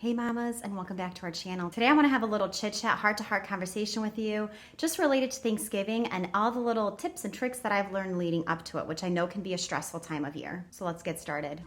Hey mamas, and welcome back to our channel. Today I want to have a little chit chat, heart-to-heart conversation with you, just related to Thanksgiving and all the little tips and tricks that I've learned leading up to it, which I know can be a stressful time of year. So let's get started.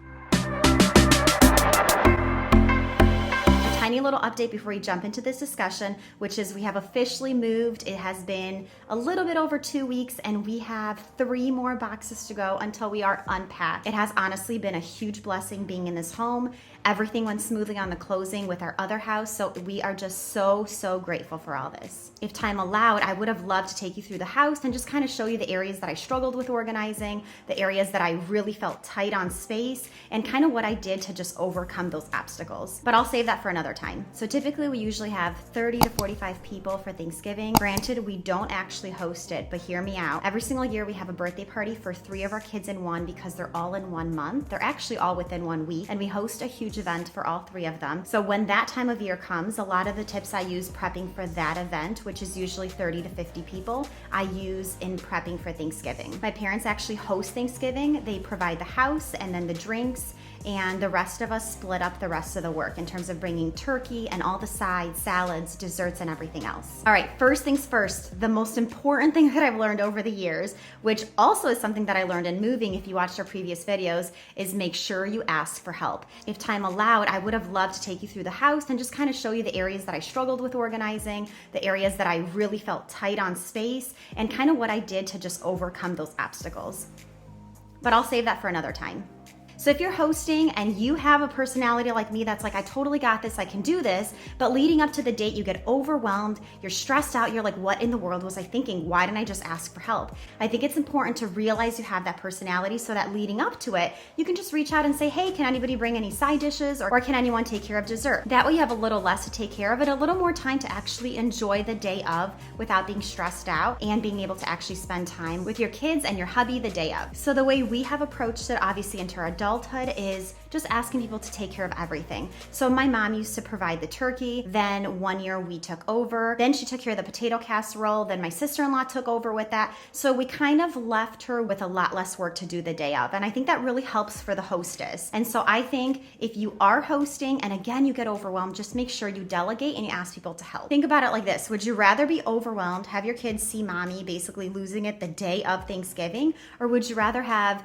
Tiny little update before we jump into this discussion, which is we have officially moved. It has been a little bit over 2 weeks and we have 3 more boxes to go until we are unpacked. It has honestly been a huge blessing being in this home. Everything went smoothly on the closing with our other house, so we are just so grateful for all this. If time allowed, I would have loved to take you through the house and just kind of show you the areas that I struggled with organizing, the areas that I really felt tight on space, and kind of what I did to just overcome those obstacles. But I'll save that for another time. So typically we usually have 30 to 45 people for Thanksgiving. Granted, we don't actually host it, but hear me out. Every single year we have a birthday party for 3 of our kids in one because they're all in 1 month. They're actually all within 1 week, and we host a huge event for all 3 of them. So when that time of year comes, a lot of the tips I use prepping for that event, which is usually 30 to 50 people, I use in prepping for Thanksgiving. My parents actually host Thanksgiving. They provide the house and then the drinks, and the rest of us split up the rest of the work in terms of bringing turkey and all the sides, salads, desserts, and everything else. All right, first things first, the most important thing that I've learned over the years, which also is something that I learned in moving if you watched our previous videos, is make sure you ask for help. If time allowed, I would have loved to take you through the house and just kind of show you the areas that I struggled with organizing, the areas that I really felt tight on space, and kind of what I did to just overcome those obstacles. But I'll save that for another time. So if you're hosting and you have a personality like me that's like, I totally got this, I can do this, but leading up to the date, you get overwhelmed, you're stressed out, you're like, what in the world was I thinking? Why didn't I just ask for help? I think it's important to realize you have that personality so that leading up to it, you can just reach out and say, hey, can anybody bring any side dishes, or can anyone take care of dessert? That way you have a little less to take care of it, a little more time to actually enjoy the day of without being stressed out and being able to actually spend time with your kids and your hubby the day of. So the way we have approached it, obviously into our adulthood, is just asking people to take care of everything. So my mom used to provide the turkey, then 1 year we took over, then she took care of the potato casserole, then my sister-in-law took over with that. So we kind of left her with a lot less work to do the day of, and I think that really helps for the hostess. And so I think if you are hosting and again you get overwhelmed, just make sure you delegate and you ask people to help. Think about it like this: would you rather be overwhelmed, have your kids see mommy basically losing it the day of Thanksgiving, or would you rather have,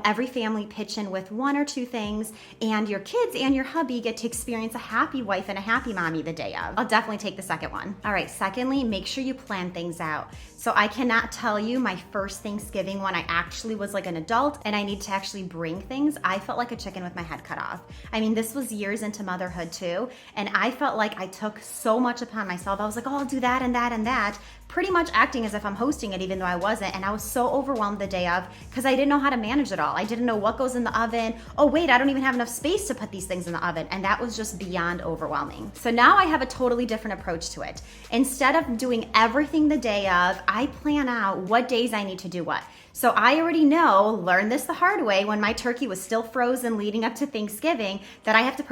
every family pitch in with 1 or 2 things, and your kids and your hubby get to experience a happy wife and a happy mommy the day of? I'll definitely take the second one. All right, secondly, make sure you plan things out. So I cannot tell you my first Thanksgiving when I actually was like an adult and I need to actually bring things, I felt like a chicken with my head cut off. I mean, this was years into motherhood too, and I felt like I took so much upon myself. I was like, oh, I'll do that and that and that, pretty much acting as if I'm hosting it even though I wasn't, and I was so overwhelmed the day of because I didn't know how to manage it all. I didn't know what goes in the oven. Oh wait, I don't even have enough space to put these things in the oven, and that was just beyond overwhelming. So now I have a totally different approach to it. Instead of doing everything the day of, I plan out what days I need to do what. So I already know, learned this the hard way when my turkey was still frozen leading up to Thanksgiving, that I have to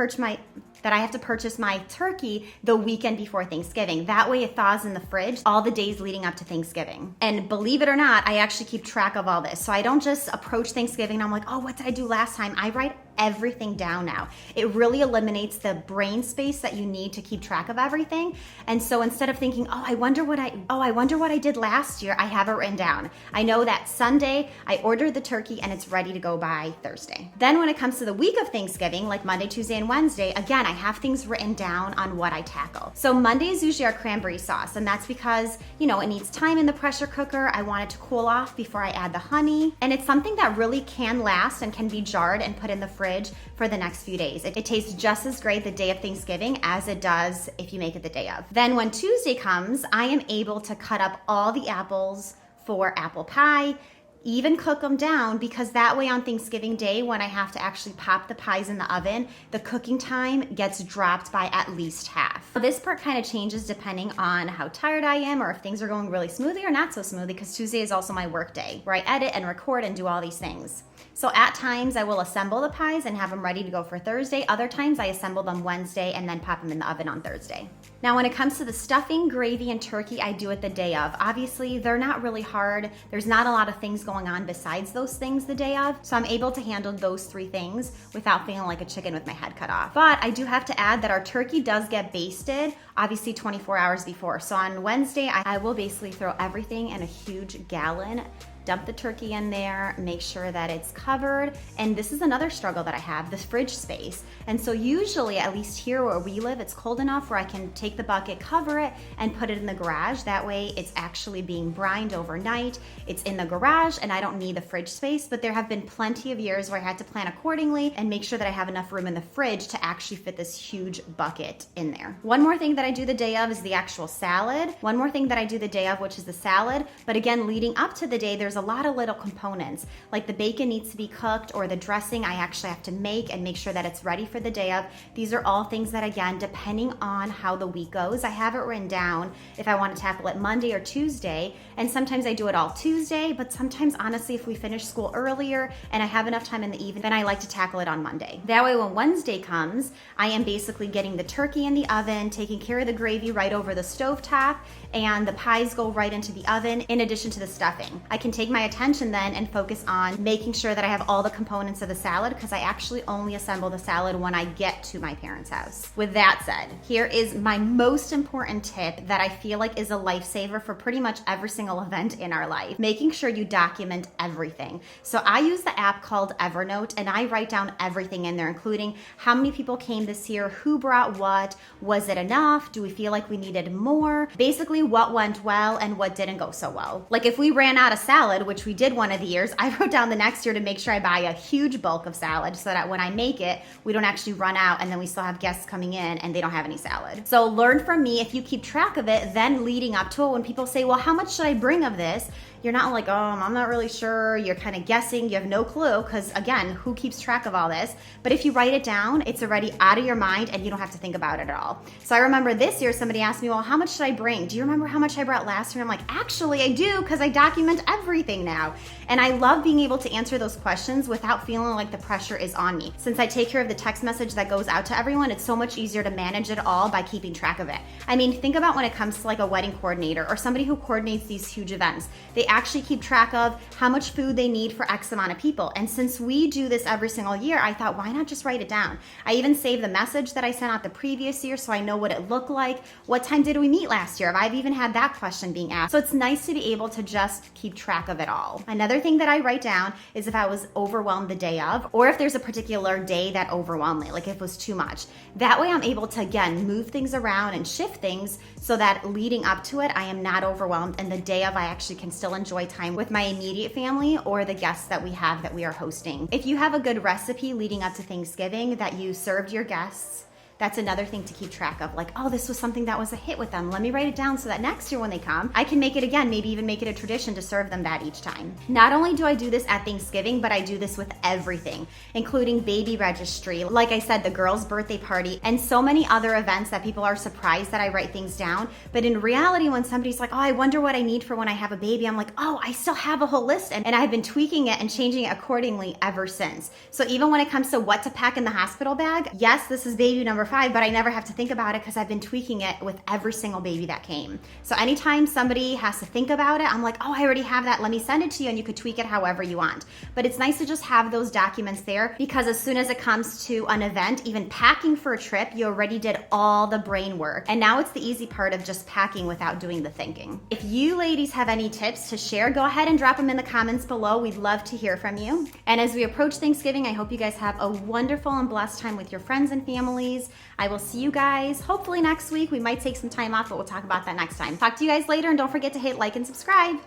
purchase my turkey the weekend before Thanksgiving. That way it thaws in the fridge all the days leading up to Thanksgiving. And believe it or not, I actually keep track of all this. So I don't just approach Thanksgiving and I'm like, oh, what did I do last time? I write everything down now. It really eliminates the brain space that you need to keep track of everything. And so instead of thinking, I wonder what I did last year, I have it written down. I know that Sunday I ordered the turkey and it's ready to go by Thursday. Then when it comes to the week of Thanksgiving, like Monday, Tuesday, and Wednesday, again, I have things written down on what I tackle. So Monday is usually our cranberry sauce, and that's because, it needs time in the pressure cooker. I want it to cool off before I add the honey. And it's something that really can last and can be jarred and put in the fridge for the next few days. It tastes just as great the day of Thanksgiving as it does if you make it the day of. Then when Tuesday comes, I am able to cut up all the apples for apple pie, even cook them down, because that way on Thanksgiving Day, when I have to actually pop the pies in the oven, the cooking time gets dropped by at least half. This part kind of changes depending on how tired I am or if things are going really smoothly or not so smoothly, because Tuesday is also my work day where I edit and record and do all these things. So at times I will assemble the pies and have them ready to go for Thursday. Other times I assemble them Wednesday and then pop them in the oven on Thursday. Now when it comes to the stuffing, gravy, and turkey, I do it the day of. Obviously, they're not really hard. There's not a lot of things going on besides those things the day of. So I'm able to handle those 3 things without feeling like a chicken with my head cut off. But I do have to add that our turkey does get basted, obviously 24 hours before. So on Wednesday, I will basically throw everything in a huge gallon, dump the turkey in there, make sure that it's covered. And this is another struggle that I have, the fridge space. And so usually, at least here where we live, it's cold enough where I can take the bucket, cover it, and put it in the garage. That way it's actually being brined overnight. It's in the garage and I don't need the fridge space, but there have been plenty of years where I had to plan accordingly and make sure that I have enough room in the fridge to actually fit this huge bucket in there. One more thing that I do the day of is the actual salad. One more thing that I do the day of, which is the salad. But again, leading up to the day, there's a lot of little components, like the bacon needs to be cooked, or the dressing I actually have to make and make sure that it's ready for the day of. These are all things that, again, depending on how the week goes, I have it written down if I want to tackle it Monday or Tuesday. And sometimes I do it all Tuesday, but sometimes honestly, if we finish school earlier and I have enough time in the evening, then I like to tackle it on Monday. That way when Wednesday comes, I am basically getting the turkey in the oven, taking care of the gravy right over the stovetop, and the pies go right into the oven in addition to the stuffing. I can take my attention then and focus on making sure that I have all the components of the salad, because I actually only assemble the salad when I get to my parents' house. With that said, here is my most important tip that I feel like is a lifesaver for pretty much every single event in our life: making sure you document everything. So I use the app called Evernote, and I write down everything in there, including how many people came this year, who brought what, was it enough, do we feel like we needed more, basically what went well and what didn't go so well. Like if we ran out of salad, which we did one of the years, I wrote down the next year to make sure I buy a huge bulk of salad so that when I make it, we don't actually run out and then we still have guests coming in and they don't have any salad. So learn from me. If you keep track of it, then leading up to it, when people say, well, how much should I bring of this? You're not like, oh, I'm not really sure. You're kind of guessing. You have no clue, because again, who keeps track of all this? But if you write it down, it's already out of your mind and you don't have to think about it at all. So I remember this year, somebody asked me, well, how much should I bring? Do you remember how much I brought last year? And I'm like, actually, I do, because I document everything now. And I love being able to answer those questions without feeling like the pressure is on me. Since I take care of the text message that goes out to everyone, it's so much easier to manage it all by keeping track of it. I mean, think about when it comes to like a wedding coordinator or somebody who coordinates these huge events. They actually keep track of how much food they need for X amount of people. And since we do this every single year, I thought, why not just write it down? I even saved the message that I sent out the previous year so I know what it looked like. What time did we meet last year? I've even had that question being asked. So it's nice to be able to just keep track of it all. Another thing that I write down is if I was overwhelmed the day of, or if there's a particular day that overwhelmed me, like if it was too much. That way I'm able to, again, move things around and shift things so that leading up to it, I am not overwhelmed, and the day of I actually can still enjoy time with my immediate family or the guests that we have that we are hosting. If you have a good recipe leading up to Thanksgiving that you served your guests, that's another thing to keep track of. Like, oh, this was something that was a hit with them. Let me write it down so that next year when they come, I can make it again, maybe even make it a tradition to serve them that each time. Not only do I do this at Thanksgiving, but I do this with everything, including baby registry, like I said, the girl's birthday party, and so many other events that people are surprised that I write things down. But in reality, when somebody's like, oh, I wonder what I need for when I have a baby, I'm like, oh, I still have a whole list. And I've been tweaking it and changing it accordingly ever since. So even when it comes to what to pack in the hospital bag, yes, this is baby number 5, but I never have to think about it because I've been tweaking it with every single baby that came. So anytime somebody has to think about it, I'm like, oh, I already have that. Let me send it to you and you could tweak it however you want. But it's nice to just have those documents there, because as soon as it comes to an event, even packing for a trip, you already did all the brain work. And now it's the easy part of just packing without doing the thinking. If you ladies have any tips to share, go ahead and drop them in the comments below. We'd love to hear from you. And as we approach Thanksgiving, I hope you guys have a wonderful and blessed time with your friends and families. I will see you guys hopefully next week. We might take some time off, but we'll talk about that next time. Talk to you guys later, and don't forget to hit like and subscribe.